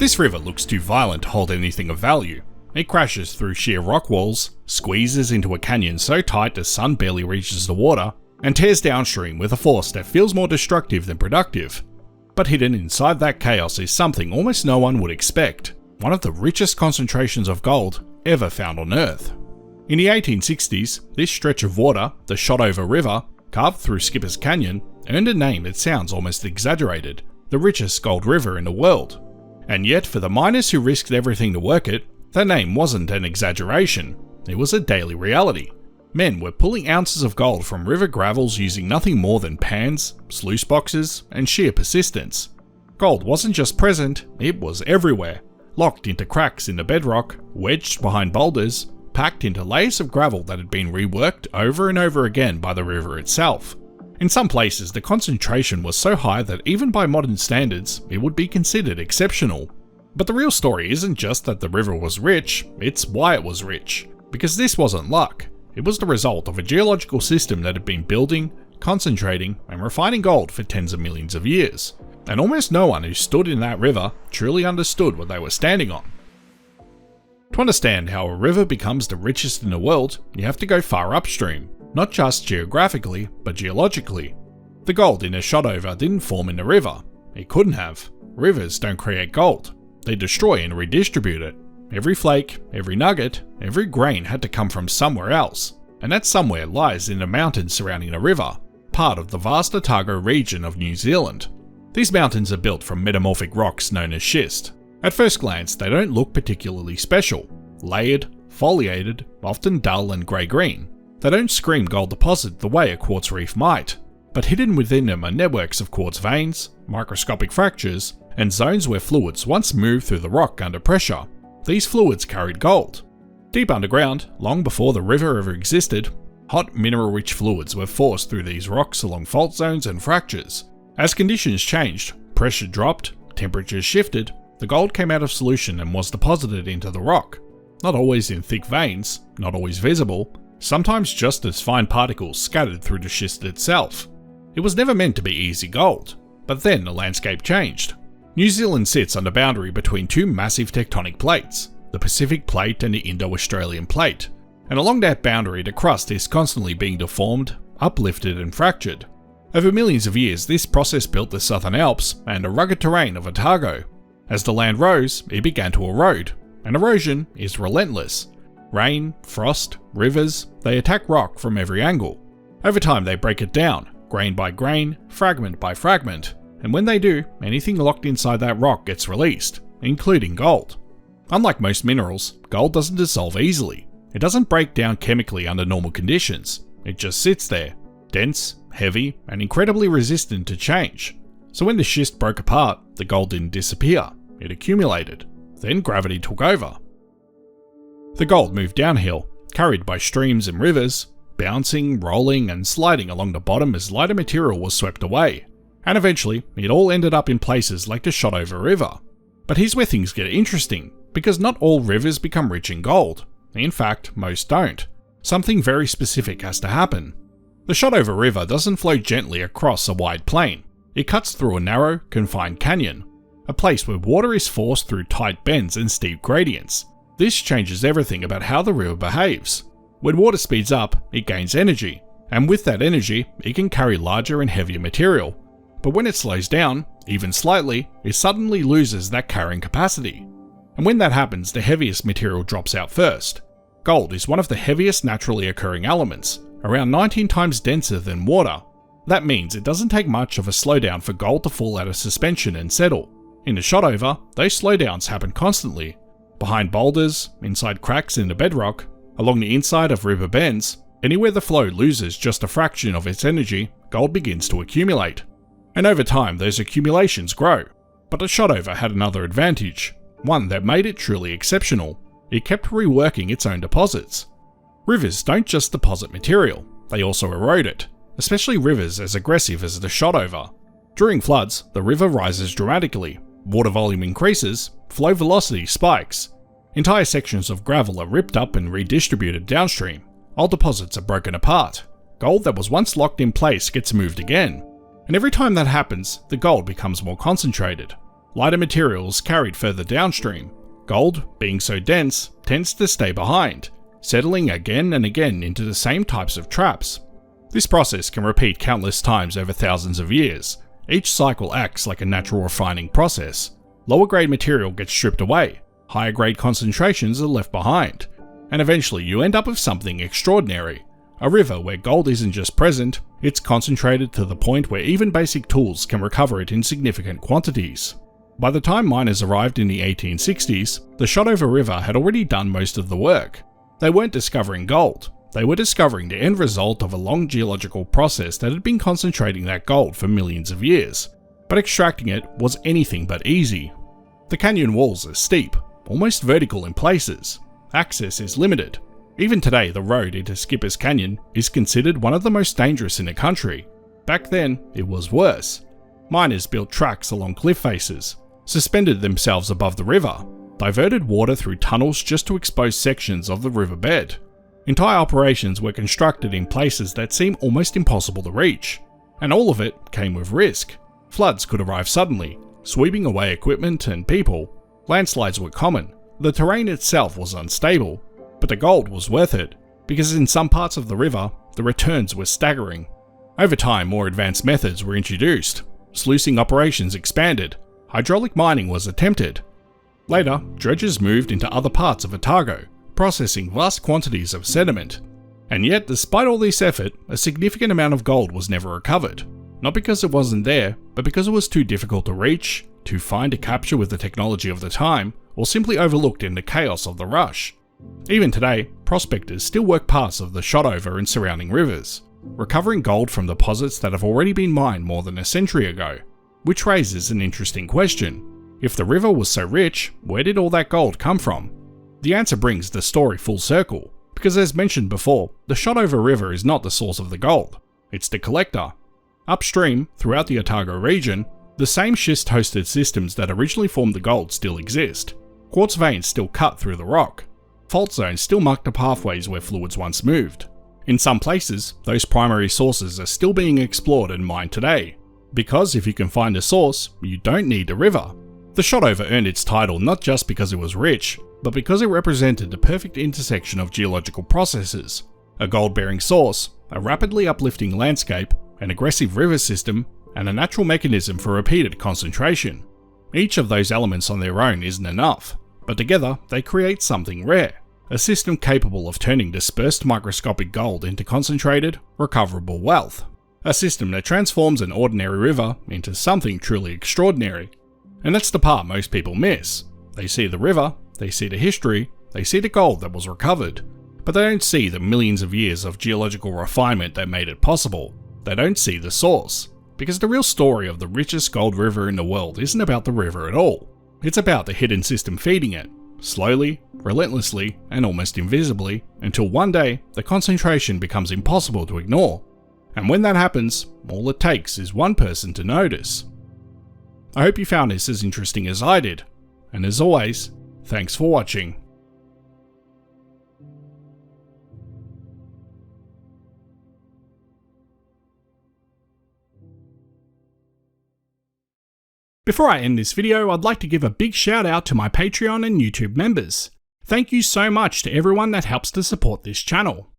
This river looks too violent to hold anything of value. It crashes through sheer rock walls, squeezes into a canyon so tight the sun barely reaches the water, and tears downstream with a force that feels more destructive than productive. But hidden inside that chaos is something almost no one would expect, one of the richest concentrations of gold ever found on Earth. In the 1860s, this stretch of water, the Shotover River, carved through Skipper's Canyon, earned a name that sounds almost exaggerated, the richest gold river in the world. And yet, for the miners who risked everything to work it, that name wasn't an exaggeration, it was a daily reality. Men were pulling ounces of gold from river gravels using nothing more than pans, sluice boxes, and sheer persistence. Gold wasn't just present, it was everywhere, locked into cracks in the bedrock, wedged behind boulders, packed into layers of gravel that had been reworked over and over again by the river itself. In some places, the concentration was so high that even by modern standards, it would be considered exceptional. But the real story isn't just that the river was rich, it's why it was rich. Because this wasn't luck. It was the result of a geological system that had been building, concentrating, and refining gold for tens of millions of years. And almost no one who stood in that river truly understood what they were standing on. To understand how a river becomes the richest in the world, you have to go far upstream, not just geographically, but geologically. The gold in the Shotover didn't form in the river. It couldn't have. Rivers don't create gold. They destroy and redistribute it. Every flake, every nugget, every grain had to come from somewhere else, and that somewhere lies in the mountains surrounding the river, part of the vast Otago region of New Zealand. These mountains are built from metamorphic rocks known as schist. At first glance, they don't look particularly special. Layered, foliated, often dull and grey-green. They don't scream gold deposit the way a quartz reef might, but hidden within them are networks of quartz veins, microscopic fractures, and zones where fluids once moved through the rock under pressure. These fluids carried gold. Deep underground, long before the river ever existed, hot mineral-rich fluids were forced through these rocks along fault zones and fractures. As conditions changed, pressure dropped, temperatures shifted, the gold came out of solution and was deposited into the rock. Not always in thick veins, not always visible, sometimes just as fine particles scattered through the schist itself. It was never meant to be easy gold, but then the landscape changed. New Zealand sits on the boundary between two massive tectonic plates, the Pacific Plate and the Indo-Australian Plate, and along that boundary the crust is constantly being deformed, uplifted and fractured. Over millions of years, this process built the Southern Alps and the rugged terrain of Otago. As the land rose, it began to erode, and erosion is relentless. Rain, frost, rivers, they attack rock from every angle. Over time they break it down, grain by grain, fragment by fragment, and when they do, anything locked inside that rock gets released, including gold. Unlike most minerals, gold doesn't dissolve easily. It doesn't break down chemically under normal conditions. It just sits there, dense, heavy, and incredibly resistant to change. So when the schist broke apart, the gold didn't disappear, it accumulated. Then gravity took over. The gold moved downhill, carried by streams and rivers, bouncing, rolling, and sliding along the bottom as lighter material was swept away. And eventually, it all ended up in places like the Shotover River. But here's where things get interesting, because not all rivers become rich in gold. In fact, most don't. Something very specific has to happen. The Shotover River doesn't flow gently across a wide plain. It cuts through a narrow, confined canyon, a place where water is forced through tight bends and steep gradients. This changes everything about how the river behaves. When water speeds up, it gains energy, and with that energy, it can carry larger and heavier material. But when it slows down, even slightly, it suddenly loses that carrying capacity. And when that happens, the heaviest material drops out first. Gold is one of the heaviest naturally occurring elements, around 19 times denser than water. That means it doesn't take much of a slowdown for gold to fall out of suspension and settle. In the Shotover, those slowdowns happen constantly. Behind boulders, inside cracks in the bedrock, along the inside of river bends, anywhere the flow loses just a fraction of its energy, gold begins to accumulate. And over time, those accumulations grow. But the Shotover had another advantage, one that made it truly exceptional. It kept reworking its own deposits. Rivers don't just deposit material, they also erode it, especially rivers as aggressive as the Shotover. During floods, the river rises dramatically, water volume increases, flow velocity spikes. Entire sections of gravel are ripped up and redistributed downstream. Old deposits are broken apart. Gold that was once locked in place gets moved again. And every time that happens, the gold becomes more concentrated. Lighter materials carried further downstream. Gold, being so dense, tends to stay behind, settling again and again into the same types of traps. This process can repeat countless times over thousands of years. Each cycle acts like a natural refining process. Lower grade material gets stripped away, higher grade concentrations are left behind, and eventually you end up with something extraordinary. A river where gold isn't just present, it's concentrated to the point where even basic tools can recover it in significant quantities. By the time miners arrived in the 1860s, the Shotover River had already done most of the work. They weren't discovering gold, they were discovering the end result of a long geological process that had been concentrating that gold for millions of years. But extracting it was anything but easy. The canyon walls are steep, almost vertical in places. Access is limited. Even today, the road into Skipper's Canyon is considered one of the most dangerous in the country. Back then, it was worse. Miners built tracks along cliff faces, suspended themselves above the river, diverted water through tunnels just to expose sections of the riverbed. Entire operations were constructed in places that seem almost impossible to reach, and all of it came with risk. Floods could arrive suddenly, sweeping away equipment and people. Landslides were common. The terrain itself was unstable, but the gold was worth it, because in some parts of the river, the returns were staggering. Over time, more advanced methods were introduced. Sluicing operations expanded. Hydraulic mining was attempted. Later, dredgers moved into other parts of Otago, processing vast quantities of sediment. And yet, despite all this effort, a significant amount of gold was never recovered. Not because it wasn't there, but because it was too difficult to reach, too fine to capture with the technology of the time, or simply overlooked in the chaos of the rush. Even today, prospectors still work parts of the Shotover and surrounding rivers, recovering gold from deposits that have already been mined more than a century ago. Which raises an interesting question. If the river was so rich, where did all that gold come from? The answer brings the story full circle, because as mentioned before, the Shotover River is not the source of the gold, it's the collector. Upstream, throughout the Otago region, the same schist-hosted systems that originally formed the gold still exist. Quartz veins still cut through the rock. Fault zones still mark the pathways where fluids once moved. In some places, those primary sources are still being explored and mined today. Because if you can find a source, you don't need a river. The Shotover earned its title not just because it was rich, but because it represented the perfect intersection of geological processes. A gold-bearing source, a rapidly uplifting landscape, an aggressive river system, and a natural mechanism for repeated concentration. Each of those elements on their own isn't enough, but together they create something rare. A system capable of turning dispersed microscopic gold into concentrated, recoverable wealth. A system that transforms an ordinary river into something truly extraordinary. And that's the part most people miss. They see the river, they see the history, they see the gold that was recovered, but they don't see the millions of years of geological refinement that made it possible. They don't see the source. Because the real story of the richest gold river in the world isn't about the river at all. It's about the hidden system feeding it, slowly, relentlessly, and almost invisibly, until one day the concentration becomes impossible to ignore. And when that happens, all it takes is one person to notice. I hope you found this as interesting as I did, and as always, thanks for watching. Before I end this video, I'd like to give a big shout out to my Patreon and YouTube members. Thank you so much to everyone that helps to support this channel.